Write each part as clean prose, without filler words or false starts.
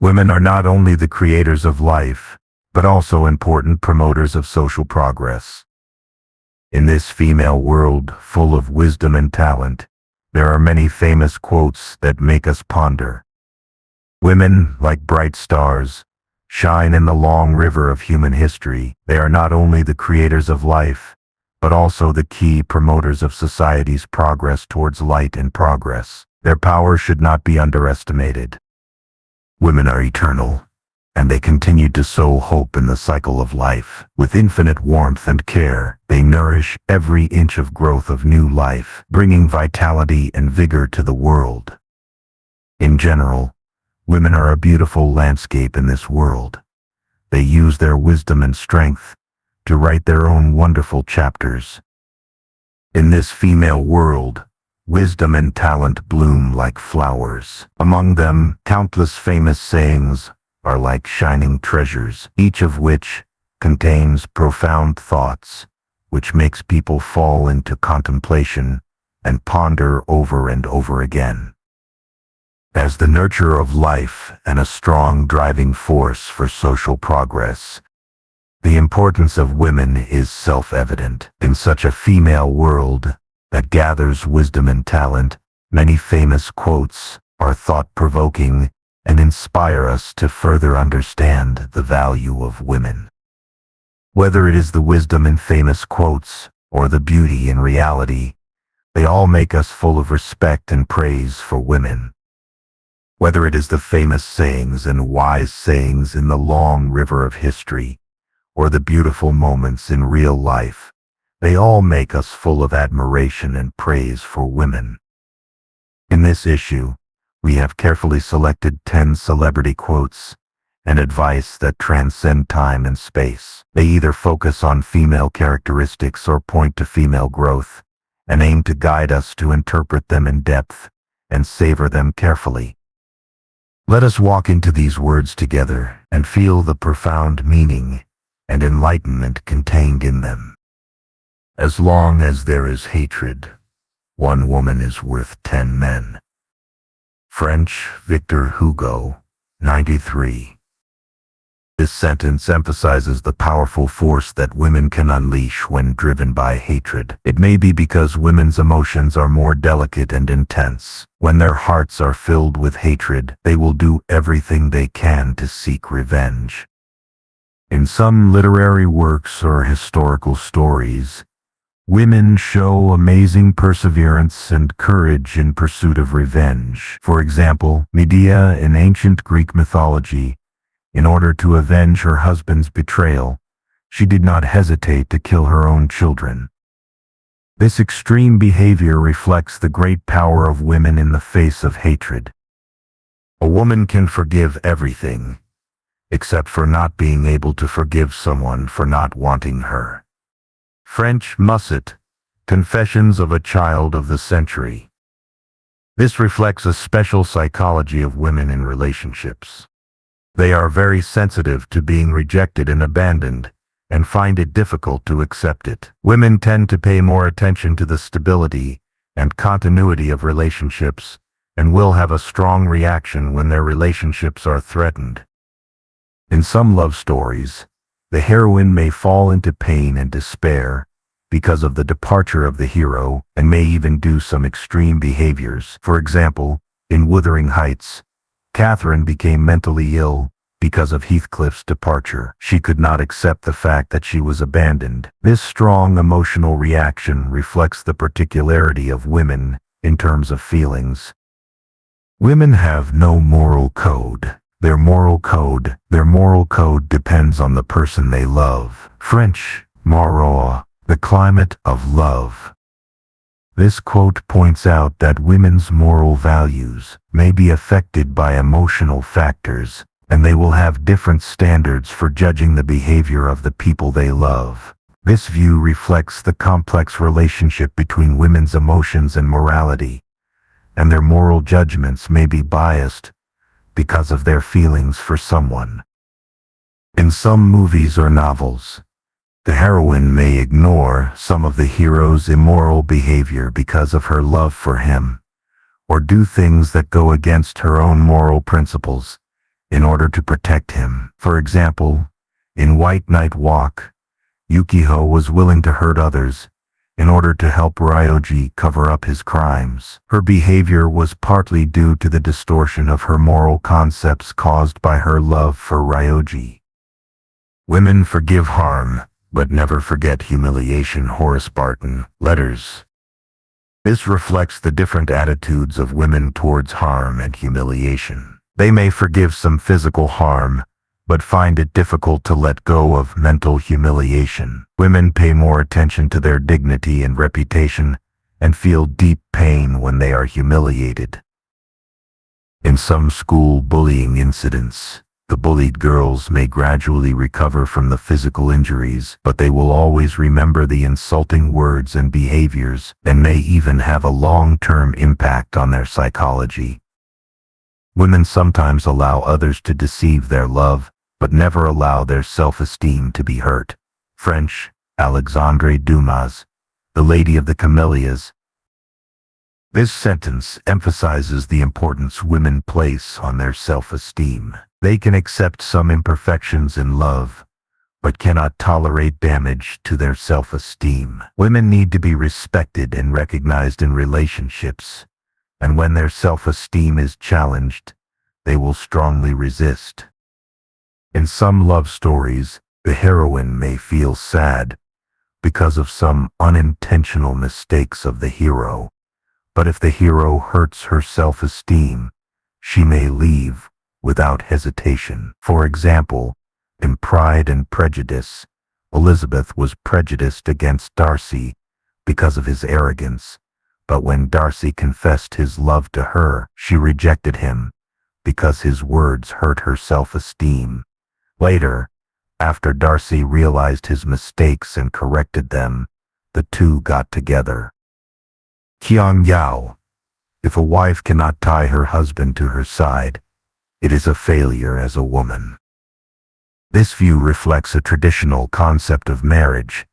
Women are not only the creators of life, but also important promoters of social progress. In this female world full of wisdom and talent, there are many famous quotes that make us ponder. Women, like bright stars, shine in the long river of human history. They are not only the creators of life, but also the key promoters of society's progress towards light and progress. Their power should not be underestimated. Women are eternal, and they continue to sow hope in the cycle of life. With infinite warmth and care, they nourish every inch of growth of new life, bringing vitality and vigor to the world. In general, women are a beautiful landscape in this world. They use their wisdom and strength to write their own wonderful chapters. In this female world, wisdom and talent bloom like flowers. Among them, countless famous sayings are like shining treasures, each of which contains profound thoughts, which makes people fall into contemplation and ponder over and over again. As the nurturer of life and a strong driving force for social progress, the importance of women is self-evident. In such a female world that gathers wisdom and talent, many famous quotes are thought-provoking and inspire us to further understand the value of women. Whether it is the wisdom in famous quotes or the beauty in reality, they all make us full of respect and praise for women. Whether it is the famous sayings and wise sayings in the long river of history, or the beautiful moments in real life, they all make us full of admiration and praise for women. In this issue, we have carefully selected 10 celebrity quotes and advice that transcend time and space. They either focus on female characteristics or point to female growth, and aim to guide us to interpret them in depth and savor them carefully. Let us walk into these words together and feel the profound meaning and enlightenment contained in them. As long as there is hatred, one woman is worth 10 men. French, Victor Hugo, 93. This sentence emphasizes the powerful force that women can unleash when driven by hatred. It may be because women's emotions are more delicate and intense. When their hearts are filled with hatred, they will do everything they can to seek revenge. In some literary works or historical stories, women show amazing perseverance and courage in pursuit of revenge. For example, Medea in ancient Greek mythology, in order to avenge her husband's betrayal, she did not hesitate to kill her own children. This extreme behavior reflects the great power of women in the face of hatred. A woman can forgive everything, except for not being able to forgive someone for not wanting her. French, Musset, Confessions of a Child of the Century. This reflects a special psychology of women in relationships. They are very sensitive to being rejected and abandoned, and find it difficult to accept it. Women tend to pay more attention to the stability and continuity of relationships, and will have a strong reaction when their relationships are threatened. In some love stories, the heroine may fall into pain and despair because of the departure of the hero, and may even do some extreme behaviors. For example, in Wuthering Heights, Catherine became mentally ill because of Heathcliff's departure. She could not accept the fact that she was abandoned. This strong emotional reaction reflects the particularity of women in terms of feelings. Women have no moral code. Their moral code depends on the person they love. French, Marot, the climate of love. This quote points out that women's moral values may be affected by emotional factors, and they will have different standards for judging the behavior of the people they love. This view reflects the complex relationship between women's emotions and morality, and their moral judgments may be biased because of their feelings for someone. In some movies or novels, the heroine may ignore some of the hero's immoral behavior because of her love for him, or do things that go against her own moral principles in order to protect him. For example, in White Night Walk, Yukiho was willing to hurt others in order to help Ryoji cover up his crimes. Her behavior was partly due to the distortion of her moral concepts caused by her love for Ryoji. Women forgive harm, but never forget humiliation. Horace Barton, Letters. This reflects the different attitudes of women towards harm and humiliation. They may forgive some physical harm, but find it difficult to let go of mental humiliation. Women pay more attention to their dignity and reputation and feel deep pain when they are humiliated. In some school bullying incidents, the bullied girls may gradually recover from the physical injuries, but they will always remember the insulting words and behaviors and may even have a long-term impact on their psychology. Women sometimes allow others to deceive their love, but never allow their self-esteem to be hurt. French, Alexandre Dumas, The Lady of the Camellias. This sentence emphasizes the importance women place on their self-esteem. They can accept some imperfections in love, but cannot tolerate damage to their self-esteem. Women need to be respected and recognized in relationships, and when their self-esteem is challenged, they will strongly resist. In some love stories, the heroine may feel sad because of some unintentional mistakes of the hero, but if the hero hurts her self-esteem, she may leave without hesitation. For example, in Pride and Prejudice, Elizabeth was prejudiced against Darcy because of his arrogance, but when Darcy confessed his love to her, she rejected him because his words hurt her self-esteem. Later, after Darcy realized his mistakes and corrected them, the two got together. Qiang Yao. If a wife cannot tie her husband to her side, it is a failure as a woman. This view reflects a traditional concept of marriage.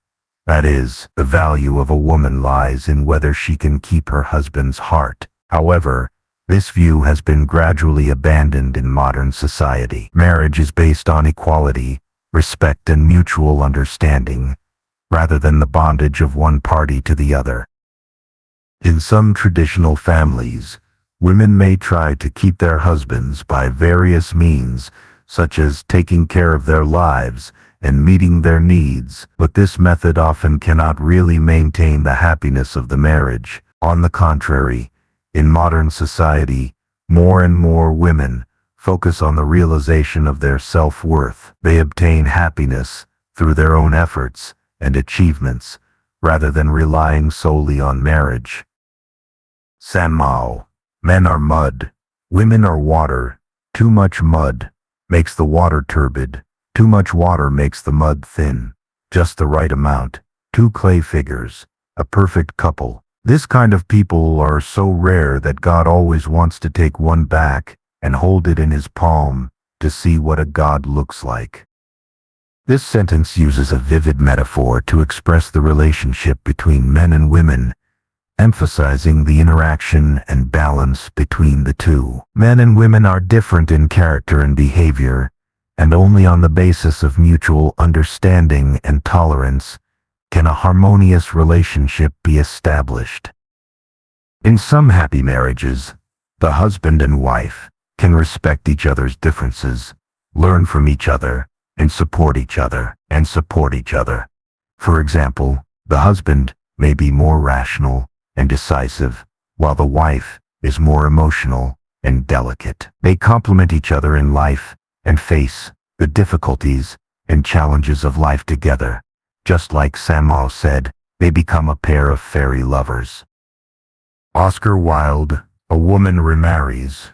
That is, the value of a woman lies in whether she can keep her husband's heart. However, this view has been gradually abandoned in modern society. Marriage is based on equality, respect, and mutual understanding, rather than the bondage of one party to the other. In some traditional families, women may try to keep their husbands by various means, such as taking care of their lives and meeting their needs, but this method often cannot really maintain the happiness of the marriage. On the contrary, in modern society, more and more women focus on the realization of their self-worth. They obtain happiness through their own efforts and achievements, rather than relying solely on marriage. San Mao. Men are mud, women are water. Too much mud makes the water turbid. Too much water makes the mud thin. Just the right amount. Two clay figures, a perfect couple. This kind of people are so rare that God always wants to take one back and hold it in his palm to see what a God looks like. This sentence uses a vivid metaphor to express the relationship between men and women, emphasizing the interaction and balance between the two. Men and women are different in character and behavior, and only on the basis of mutual understanding and tolerance can a harmonious relationship be established. In some happy marriages, the husband and wife can respect each other's differences, learn from each other, and support each other. For example, the husband may be more rational and decisive, while the wife is more emotional and delicate. They complement each other in life and face the difficulties and challenges of life together. Just like San Mao said, they become a pair of fairy lovers. Oscar Wilde. A woman remarries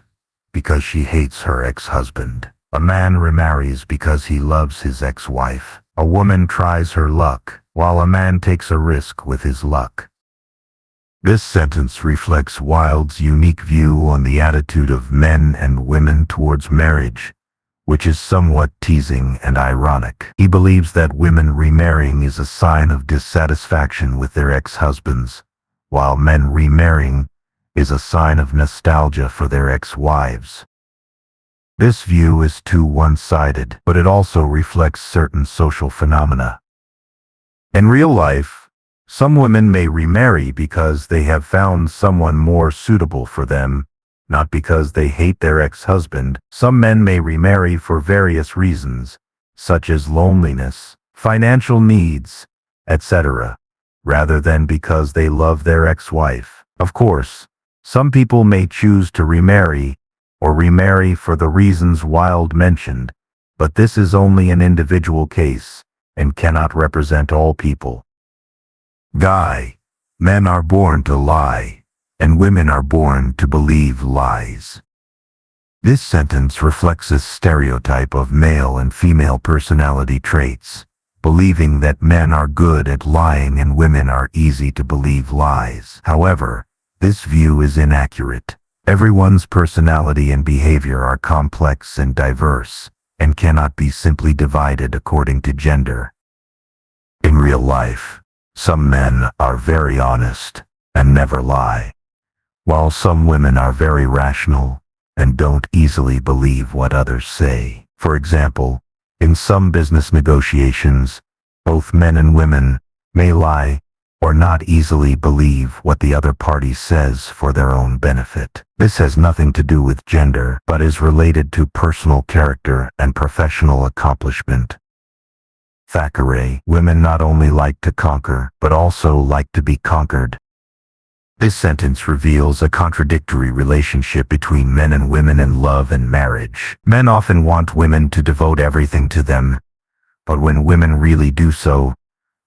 because she hates her ex-husband. A man remarries because he loves his ex-wife. A woman tries her luck, while a man takes a risk with his luck. This sentence reflects Wilde's unique view on the attitude of men and women towards marriage, which is somewhat teasing and ironic. He believes that women remarrying is a sign of dissatisfaction with their ex-husbands, while men remarrying is a sign of nostalgia for their ex-wives. This view is too one-sided, but it also reflects certain social phenomena. In real life, some women may remarry because they have found someone more suitable for them, not because they hate their ex-husband. Some men may remarry for various reasons, such as loneliness, financial needs, etc., rather than because they love their ex-wife. Of course, some people may choose to remarry or remarry for the reasons Wilde mentioned, but this is only an individual case and cannot represent all people. Guy, men are born to lie, and women are born to believe lies. This sentence reflects a stereotype of male and female personality traits, believing that men are good at lying and women are easy to believe lies. However, this view is inaccurate. Everyone's personality and behavior are complex and diverse, and cannot be simply divided according to gender. In real life, some men are very honest and never lie, while some women are very rational and don't easily believe what others say. For example, in some business negotiations, both men and women may lie or not easily believe what the other party says for their own benefit. This has nothing to do with gender, but is related to personal character and professional accomplishment. Thackeray, women not only like to conquer, but also like to be conquered. This sentence reveals a contradictory relationship between men and women in love and marriage. Men often want women to devote everything to them, but when women really do so,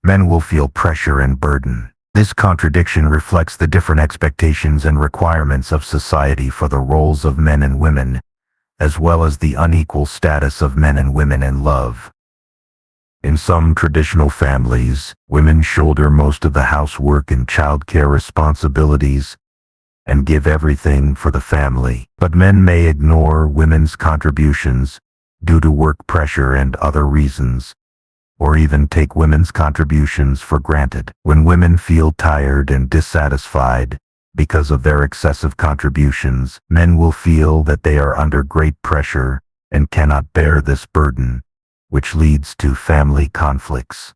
men will feel pressure and burden. This contradiction reflects the different expectations and requirements of society for the roles of men and women, as well as the unequal status of men and women in love. In some traditional families, women shoulder most of the housework and childcare responsibilities and give everything for the family, but men may ignore women's contributions due to work pressure and other reasons, or even take women's contributions for granted. When women feel tired and dissatisfied because of their excessive contributions, men will feel that they are under great pressure and cannot bear this burden, which leads to family conflicts.